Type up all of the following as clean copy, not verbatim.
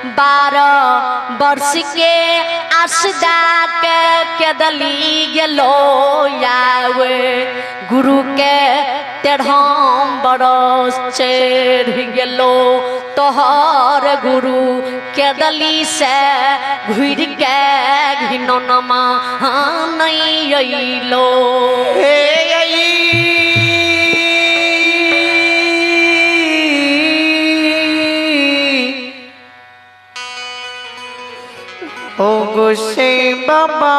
12 वर्ष के आसदा के दली गेलो यावे गुरु के 13 बरस चढ़ गेलो तोहर गुरु के दली से घुर के घिनौनमा नहीं अइलो ओ गोसे बाबा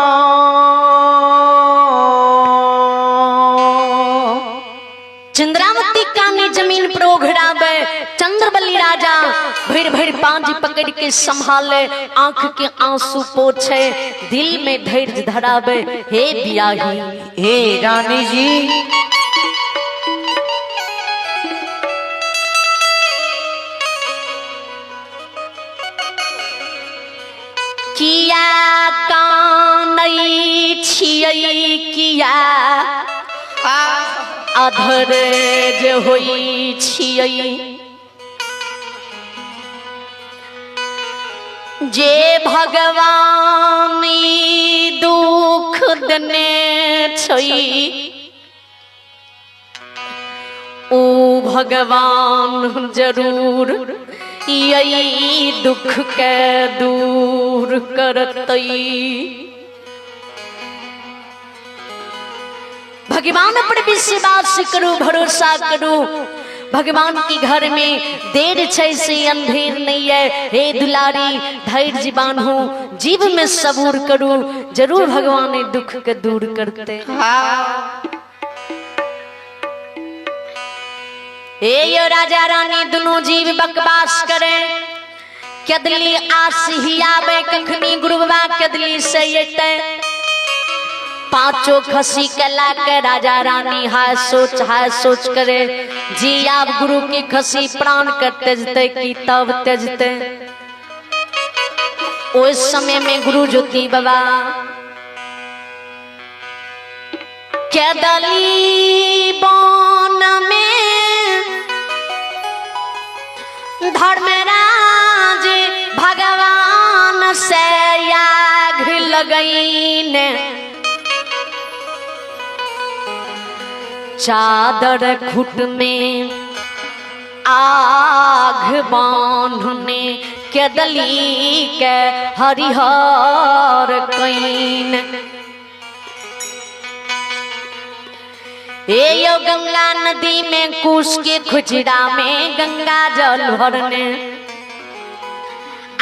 चंद्रावती काने जमीन पर ओघड़ावे चंद्रबली राजा भर भर पांजी पकड़ के संभाले आंख के आंसू पोछे दिल में धैर्य धरावे हे बियाही हे रानी जी किया कानई छियै किया अधर जे होई छियै जे भगवान दुख देने छै ओ भगवान जरूर यही दुख के दूर करतई भगवान पर विश्वास करो भरोसा करो भगवान के घर में देर छै से अंधेर नहीं है हे दुलारी धैर्यवान हो जीव में सबूर करो जरूर भगवान दुख के दूर करते हे यो राजा रानी दोनों जीव बकवास करे कदली आस ही आवे कखनी गुरु बाबा कदली से येते पांचों खसी के लाके राजा रानी हाय सोच करे जी आप गुरु की खसी प्राण कर त्यजते की तब त्यजते उस समय में गुरु ज्योति बाबा केदली बन में धर्मराज भगवान से याग लगईन चादर खुट में आग बांधने केदली के हरिहर कईन ए यो गंगा नदी में कुश के खुचरा में गंगा जल भरने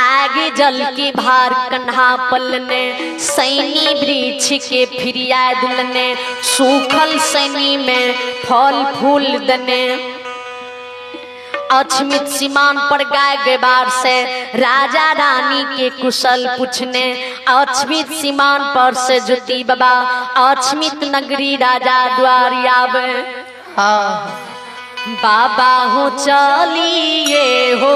आगे जल के भार कन्हा पलने सैनी वृक्ष के फिरिया दुलने सूखल सैनी में फल फूल दने अछमित सीमान पर गाय गेबार से राजा रानी के कुशल पूछने अछमित सीमान पर से ज्योति बाबा अछमित नगरी राजा द्वार आवे बाबा हो चलिए हो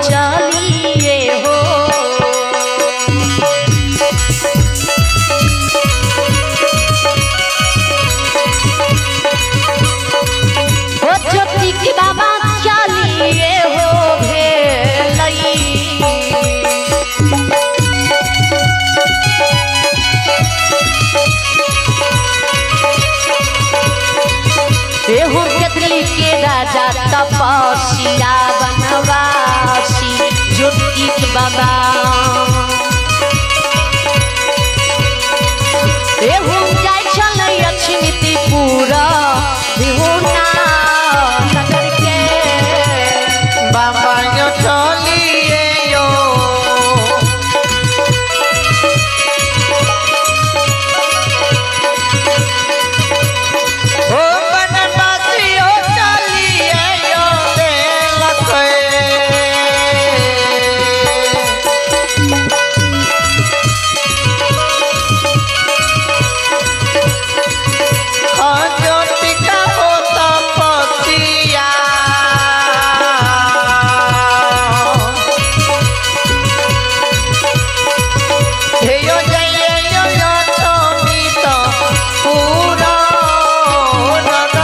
चलिए हो ज्योति की बाबा चलिए हो भेलई एहू कदली के राजा तपसिया बनवासी ज्योति बाबा एहू जाय छलै अछमिति पूरा बिहुना नगर के बाबा यो चलिए यो ओ बनवासी यो चलिए यो देलकै ज्योति का हो तपसिया हे यो जय यो यो चमित पूरा नगर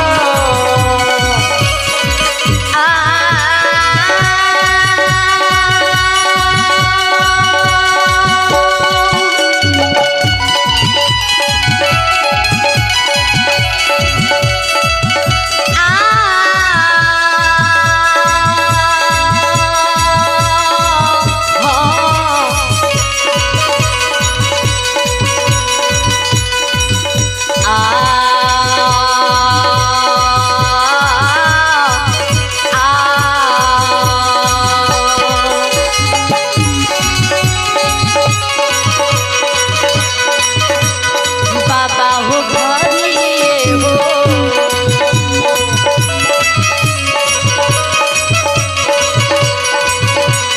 बाबा हो घरिए हो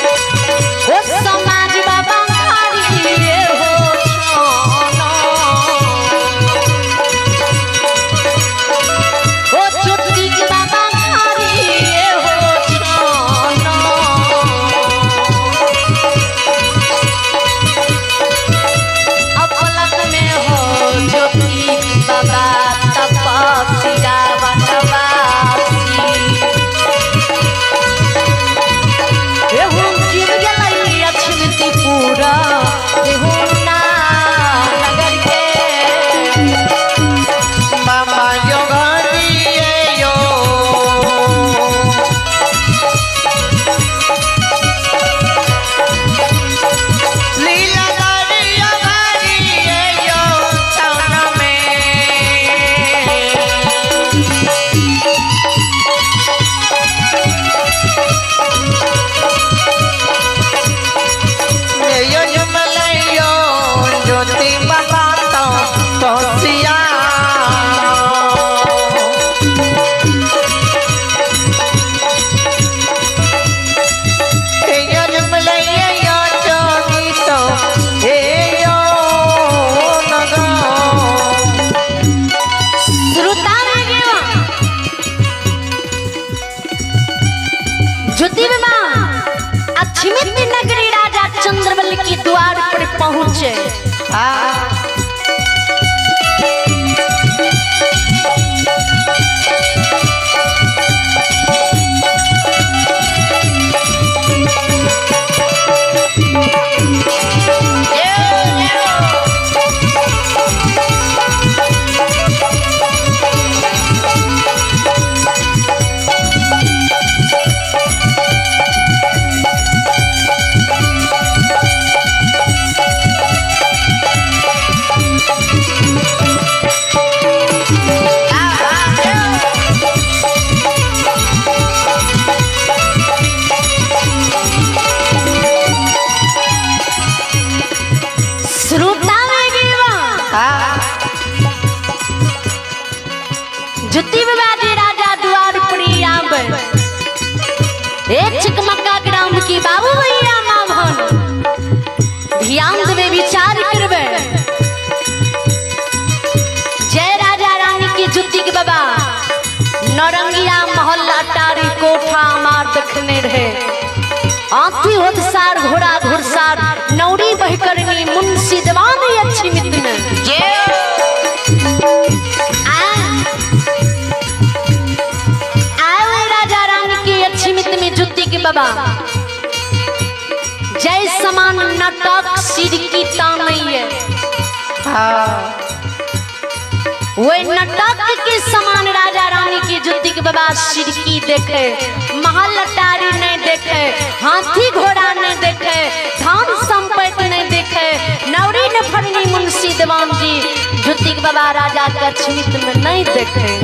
ओ समाज बाबा घरिए हो छाना ओ चुटकी के बाबा घरिए हो छाना अपलक में हो ज्योति बाबा तपसिया बनवासी एहू जीव गेलै अछमिति पूरा बिहुना नगर के बाबा यो घरिए यो लीला घरिए यो छान में यो जमलैयो ज्योति बाबा तपसिया यो जमलैयो चमित हे यो नगर श्रोता में गया ज्योति बाबा अछमिति नगरी राजा चंद्रबल की द्वार पर पहुंचे श्रोता में गया ज्योति बाबा जी राजा द्वार पर आवे एक चिकमक्का ग्राम की बाबू भैया माँ भन ध्यान देवे विचार करवे जय राजा रानी की ज्योति के बाबा नौरंगिया मोहल्ला टारी कोठा मार देखने रहे आंधी होदसार घोड़ा घुड़सार नौरी बहकरनी मुंशी जवान अछमिति में आए राजा रानी की अछमिति में ज्योति के बाबा जय समान नाटक सिर की तानई है वो नाटक के समान राजा रानी की सिरकी देखे, महल अटारी नहीं देखे, हाथी घोड़ा नहीं देखे, धन संपत्ति नहीं देखे, नवरी नफरनी मुंशी देवान जी ज्योति बाबा राजा के स्मित में नहीं देखे।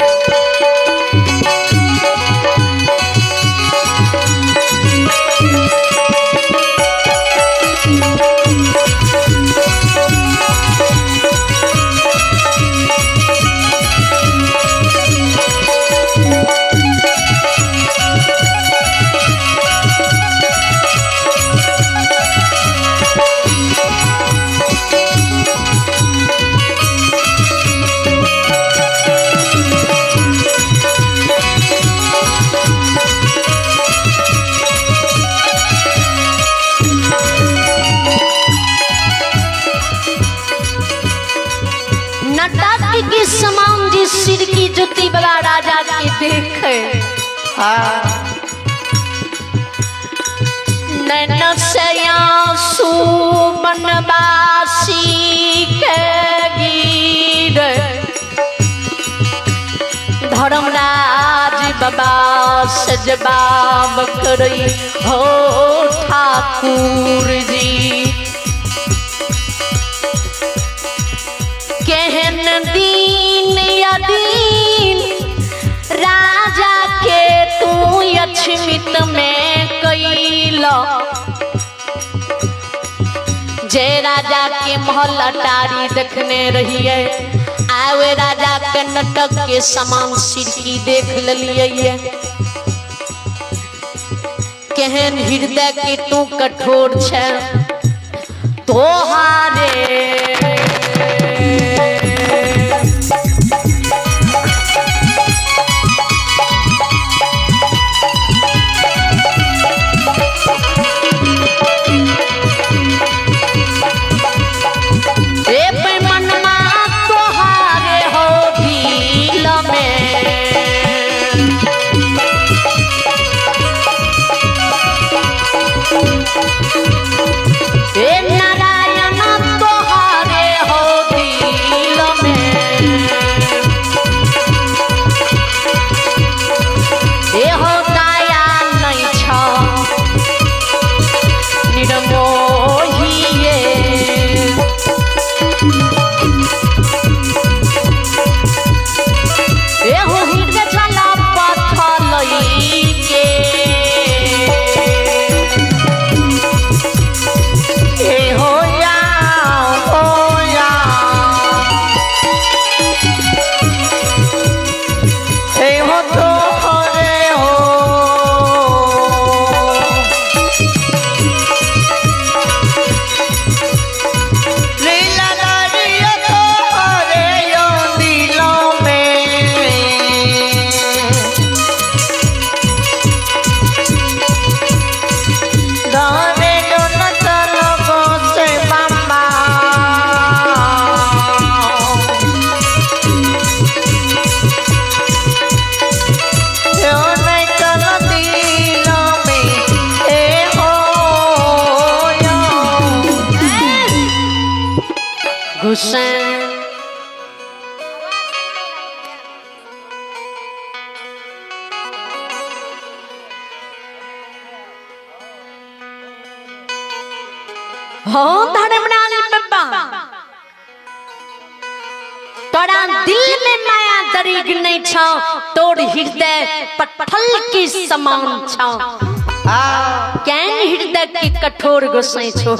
की समान जी सिर की ज्योति बाबा राजा के देखे, नैन से आंसू बनवासी के गिर, धर्मराज बाबा सजबाब करई हो ठाकुर जी। केहन दीन यदीन राजा के तू अक्षमित में कैला, जय राजा के महल अटारी देखने रहिए, आवे राजा के नटक के समान सिरकी देख लिये। केहन हृदय के तू कठोर छे तोहारे, हुसैन हो धर्मनाल बाबा, तोरा दिल में माया दरीग नहीं छा, तोड़ हृदय पत्थर के समान छा, कैन हृदय के कठोर गोसाई छो।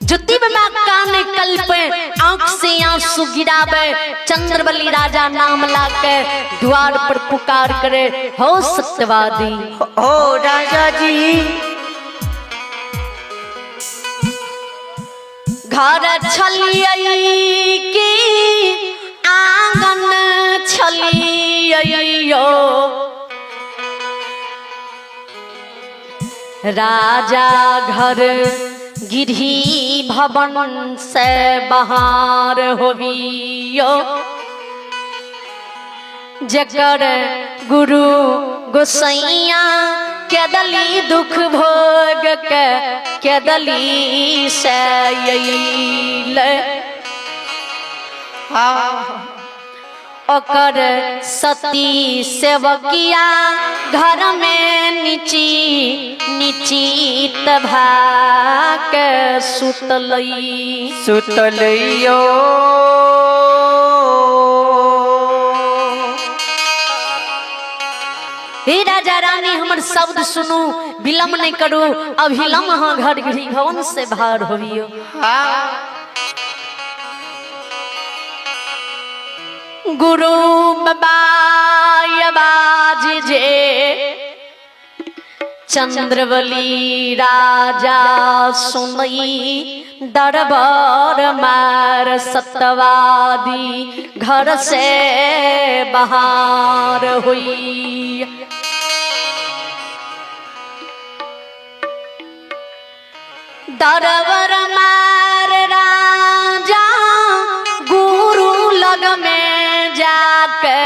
ज्योति बाबा काने कल पे आंख से आंसू गिरावे, चंद्रबली राजा नाम लाके द्वार पर पुकार करे, हो सत्यवादी हो राजा जी। घर छलियै की आंगन छलियै, राजा घर गिरही भवन से बाहर होवियो, जकर गुरु गोसैया के दली दुख भोग के दली से ओकर सती सेवकिया घर में निचित भाक सुतलई सुतलियो हे राजा रानी हमर शब्द सुनू विलम्ब नहीं करू अभिलम्ब हाँ घर गृह भवन से बाहर होइयो गुरु बाज जे चंद्रवली राजा सुनई दरबार मार सतवादी घर से बाहर हुई दरबार मार राजा गुरु लग में जाके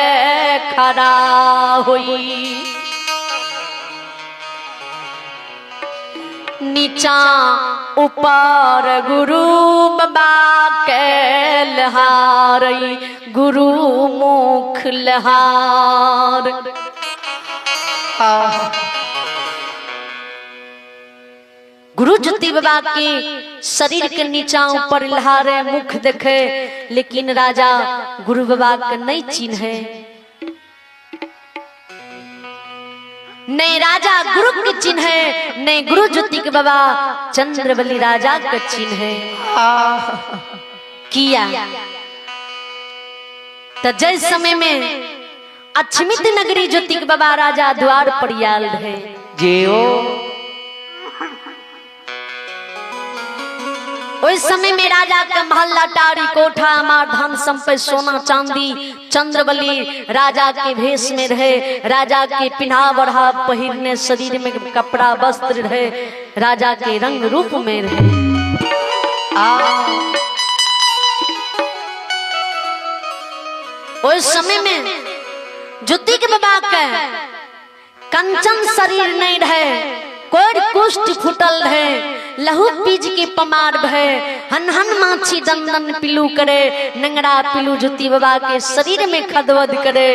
खड़ा हुई नीचा ऊपर गुरु बाबा के लहारई गुरु मुख लहार गुरु ज्योति बाबा के शरीर के नीचा ऊपर लहारे मुख देखे लेकिन राजा गुरु बाबा के नहीं चिन्हे नहीं राजा गुरु के चिन्हे नहीं गुरु ज्योति के बाबा चंद्रवली राजा के चिन्हे किया तो जय समय में अक्षमित नगरी ज्योति के बाबा राजा द्वार पर आयल रहे जियो उस समय में राजा का महल अटारी कोठा मार धन संपत्ति सोना चांदी चंद्रवली राजा के भेष में रहे राजा के पिन्हा बढ़ा पहिरने शरीर में कपड़ा वस्त्र रहे राजा के रंग रूप में रहे उस समय में ज्योति के बाबा का कंचन शरीर नहीं रहे कोई कुष्ठ फुटल रहे लहू पीज के पमार भय हन हन माछी दंदन पिलू करे नंगरा पिलू ज्योति बाबा के शरीर में खदवद करे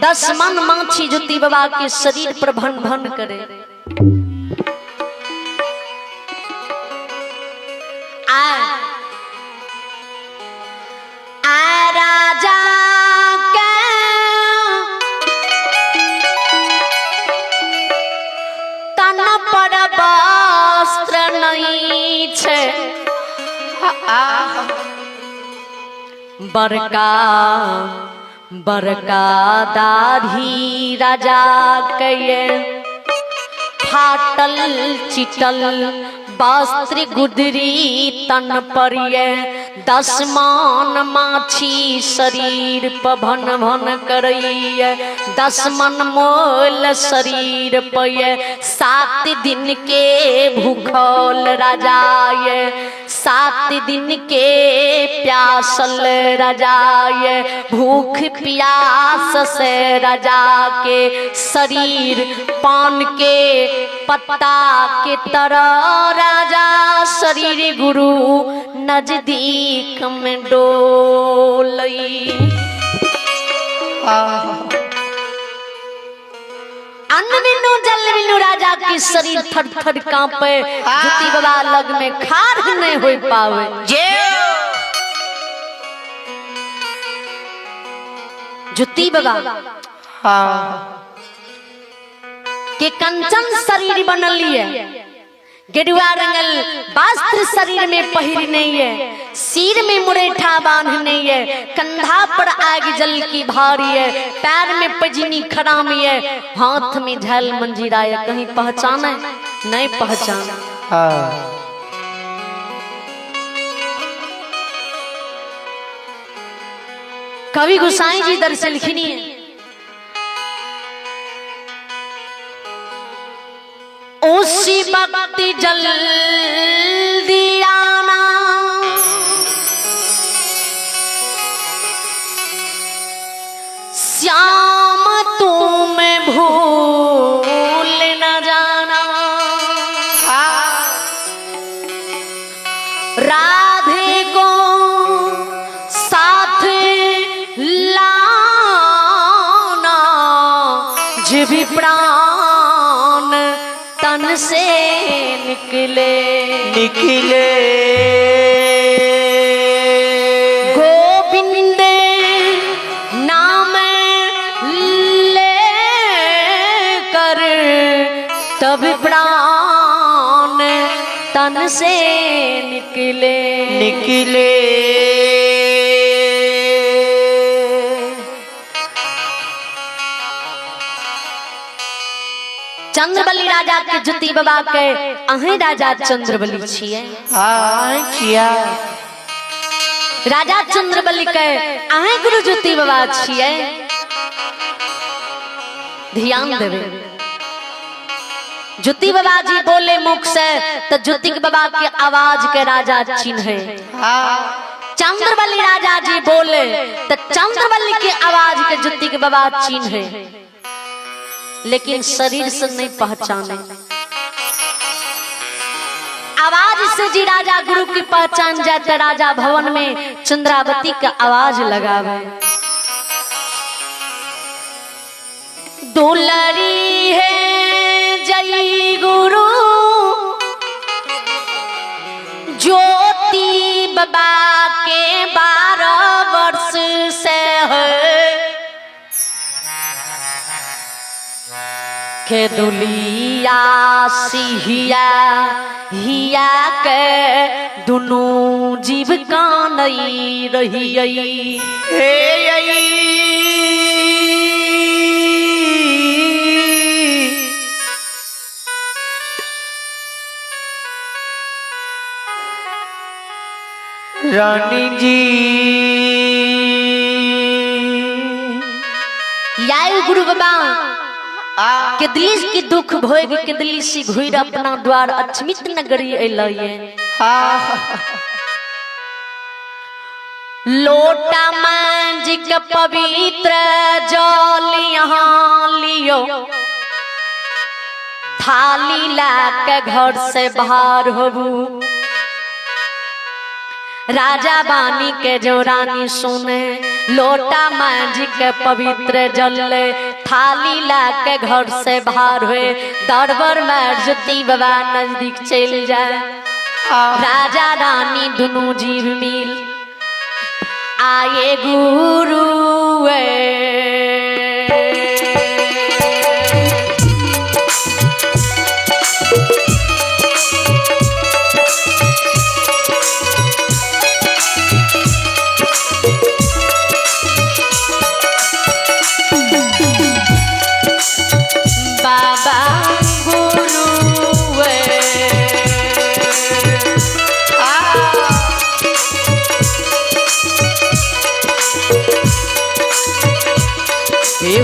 10 मन माछी ज्योति बाबा के शरीर पर भन भन करे आ राजा पर वस्त्र नहीं छे बड़का बड़का दाढ़ी राजा के फाटल चिटल वस्त्र गुदरी तन पर 10 मन माछी शरीर पर भन भन करैये 10 मन मोल शरीर पर 7 दिन के भूखल राजा 7 दिन के प्यासल राजा भूख प्यास से राजा के शरीर पान के पत्ता के तरह राजा शरीर गुरु नजदीक में डोलई अन्न बिनु जल बिनु राजा की शरीर थर थर कांपे ज्योति बाबा लग में खार नहीं हो पावे ज्योति बाबा के कंचन शरीर बनलिए गेरुआ रंगल वस्त्र शरीर में पहिर नहीं है सिर में मुरेठा बांध नहीं है कंधा पर आग जल की भारी है पैर में पजनी खराम है हाथ में झल मंजीरा है कहीं पहचाने नहीं पहचान कवि गोसाई जी दरअसल लिखनी है उसी वक्त जल्दी आना श्याम तुम भूल न जाना राधे को साथ भी प्राण तन से निकले निकले गोविंद नाम ले कर तब प्राण तन से निकले निकले चंद्रबली राजा के ज्योति बाबा के अहें राजा चंद्रबली छिए हाँ किया राजा चंद्रबली के अहें गुरु ज्योति बाबा छिए ध्यान देवे ज्योति बाबा जी बोले मुख से तो ज्योति बाबा के आवाज के राजा चिन्हे हाँ चंद्रबली राजा जी बोले तो चंद्रबली के आवाज के ज्योति के बाबा चिन्हे लेकिन शरीर से नहीं पहचाने आवाज से जी राजा गुरु की पहचान जाए तो राजा भवन में चंद्रावती का आवाज लगावे दुलरी है जय गुरु ज्योति बाबा के 12 वर्ष से है के दुलिया सिहिया हिया के दुनू जीव कानई रही हे रानी जी याई गुरु बाबा के दिल्ली की दुख भोग के दिल्ली से घुर अपना द्वार अचमित नगरी अलिए लोटा मांझ के पवित्र जल यहाँ लियो थाली ला के घर से बाहर होबू राजा बानी के जो रानी सुने लोटा मांझ के पवित्र जल थाली ला के घर से बाहर हुए दरबार में ज्योति बाबा नजदीक चल जाए राजा रानी दोनों जीव मिल आए गुरु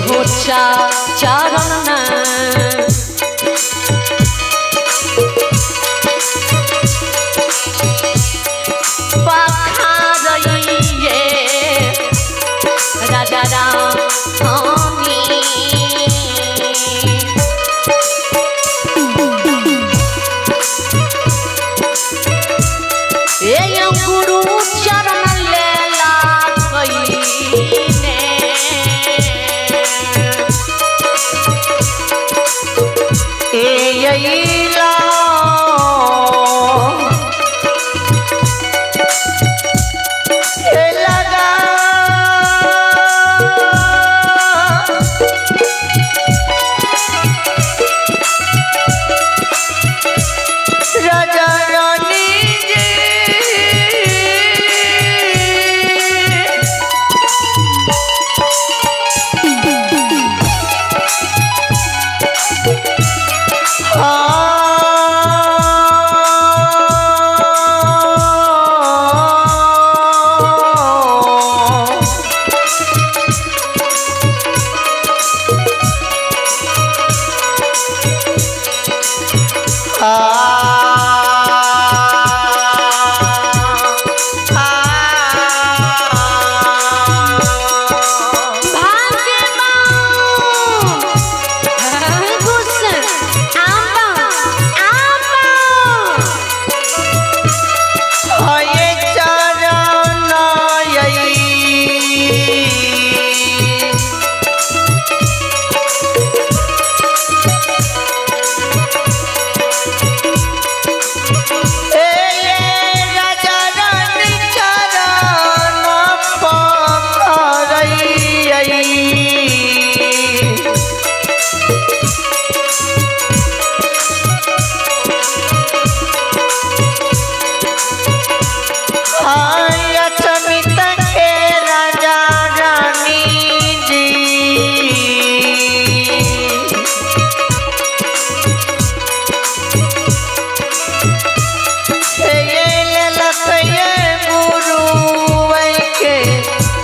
हो चरण पखारिए राजा रानी गुरु चरण लेला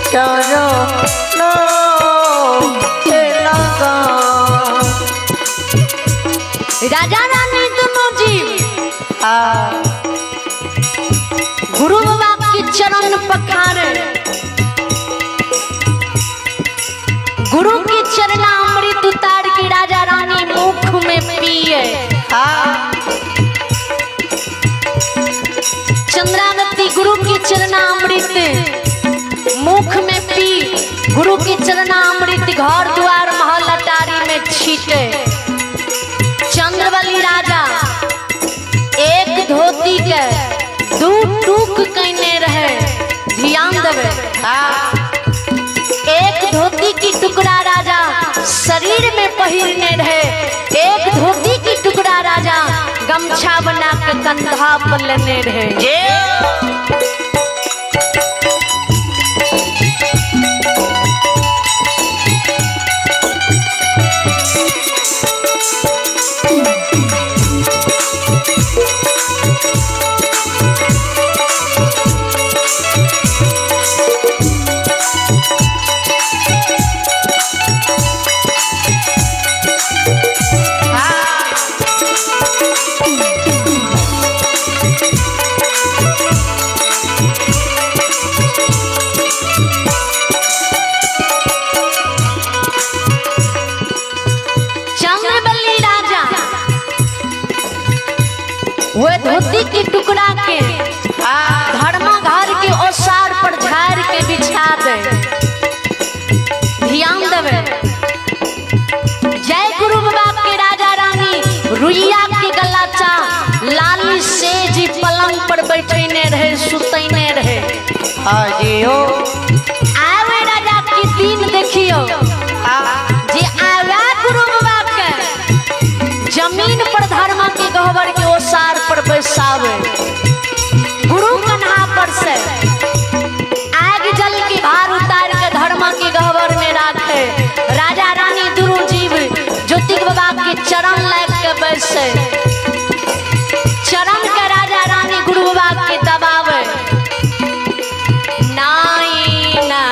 चरणों पे लगा। राजा रानी दोनों जीव गुरु बाबा के चरण पखारे, गुरु की चरणामृत उतार के राजा रानी मुख में पिए। चंद्रावती गुरु की चरणामृत मुख में पी, गुरु की चरणामृत घर द्वार महल अटारी में छीटे। चंद्रवली राजा एक धोती के दू टूक कहने रहे, ध्यान देवे। एक धोती की टुकड़ा राजा शरीर में पहिरने रहे, एक धोती की टुकड़ा राजा गमछा बना के कंधा पर लेने रहे। वो धोती की टुकड़ा के धर्मा घर के ओसार पर झाड़ के बिछा दे। ध्यान देवे। जय गुरु बाबा के राजा रानी रुइया के गलाचा लाली सेज पलंग पर बैठने रहे, सुतने रहे। आवे राजा की दिन देखियो, जे आवे गुरु बाबा के जमीन पर धर्मा के गहवर के ओसार पर बैसावे, गुरु कन्हा पर से आग जल की भार उतार के धर्मा के गहवर में राखे। राजा रानी दोनों जीव ज्योति बाबा के चरण लग के बैसे, चरण के राजा रानी गुरु बाबा के दबावे। नाई ना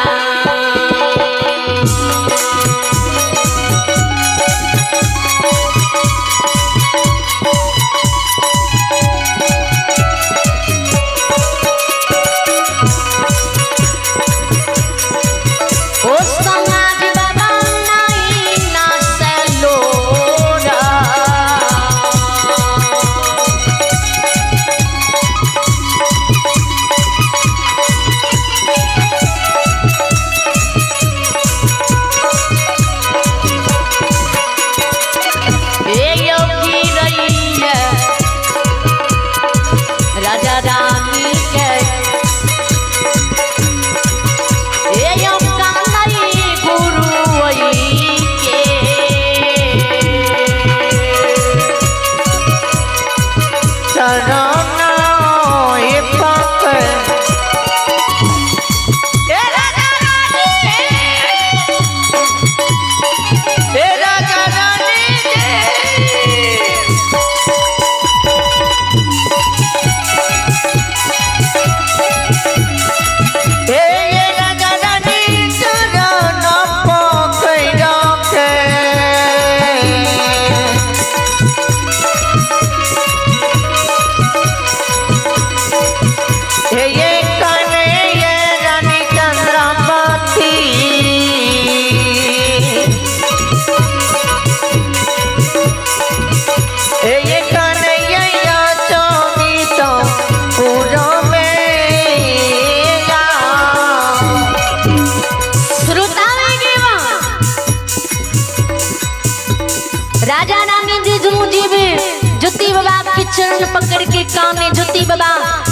चरण पकड़ के काने ज्योति बाबा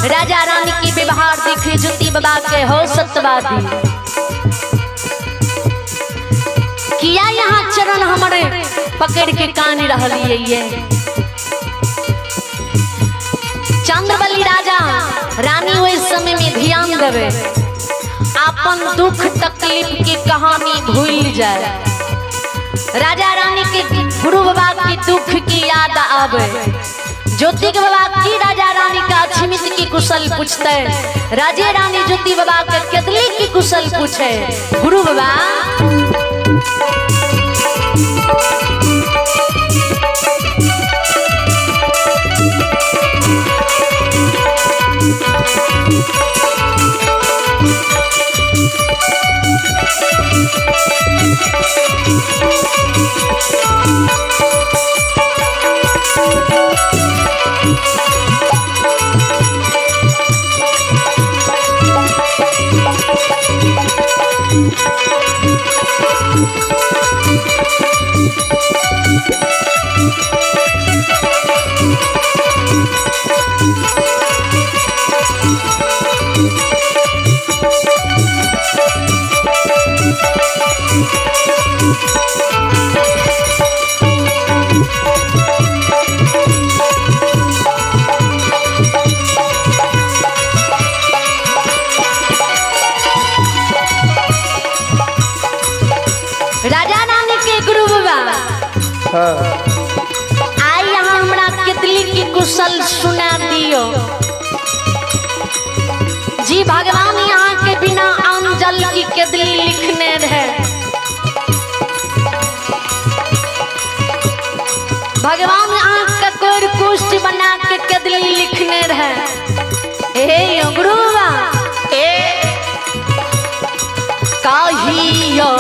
राजा रानी की व्यवहार देखे। ज्योति बाबा के हो सत्यवादी किया यहाँ चरण हमारे पकड़ के कान रहिए। चंद्रवली राजा रानी वही समय में ध्यान देवे, अपन दुख तकलीफ की कहानी भूल जाए। राजा रानी के गुरु बाबा की दुख की याद आवे, ज्योति के बाबा की राजा रानी का छिमित की कुशल पूछते, राजे रानी ज्योति बाबा के केतली की कुशल पूछे। गुरु बाबा राजा रानी के गुरु बाबा आई यहाँ हमरा केतली की कुशल सुना दियो। जी भगवान यहाँ के बिना आम जल की केतली लिखने रहे। भगवान यहाँ का कोई कुष्ठ बना के केतली लिखने रहे। हे गुरु बाबा काहियो